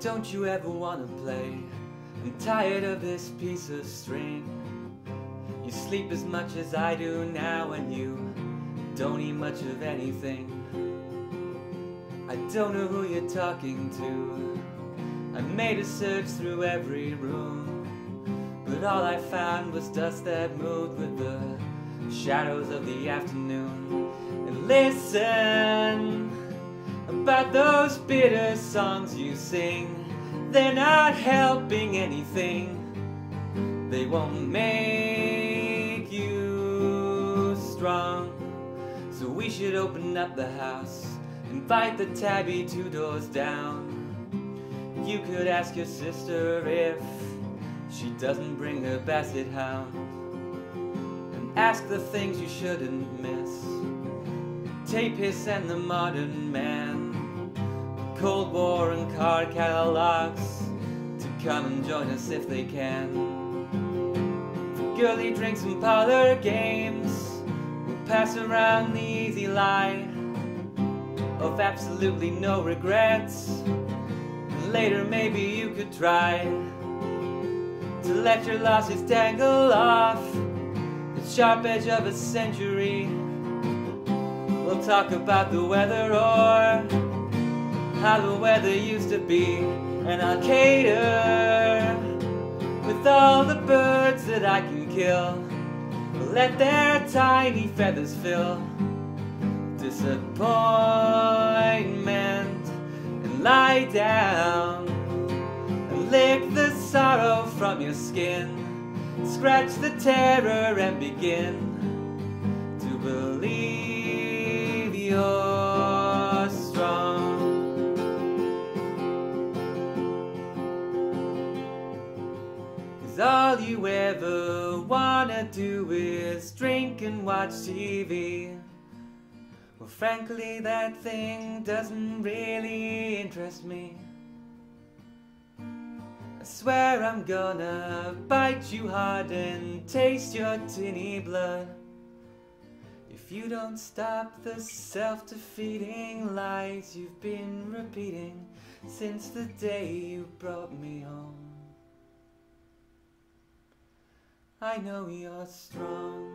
don't you ever wanna play? I'm tired of this piece of string. You sleep as much as I do now, and you don't eat much of anything. I don't know who you're talking to. I made a search through every room, but all I found was dust that moved with the shadows of the afternoon. And listen, about those bitter songs you sing, they're not helping anything. They won't make you strong. So we should open up the house, invite the tabby 2 doors down. You could ask your sister if she doesn't bring her basset hound, and ask the things you shouldn't miss: tape hiss and the modern man, Cold War and card catalogs, to come and join us if they can. For girly drinks and parlor games, we'll pass around the easy lie of absolutely no regrets. And later maybe you could try to let your losses dangle off the sharp edge of a century. We'll talk about the weather, or how the weather used to be, and I'll cater with all the birds that I can kill. Let their tiny feathers fill disappointment, and lie down and lick the sorrow from your skin. Scratch the terror and begin to believe you're strong. 'Cause all you ever wanna do is drink and watch TV. Well, frankly, that thing doesn't really interest me. I swear I'm gonna bite you hard and taste your tinny blood if you don't stop the self-defeating lies you've been repeating since the day you brought me home. I know you're strong.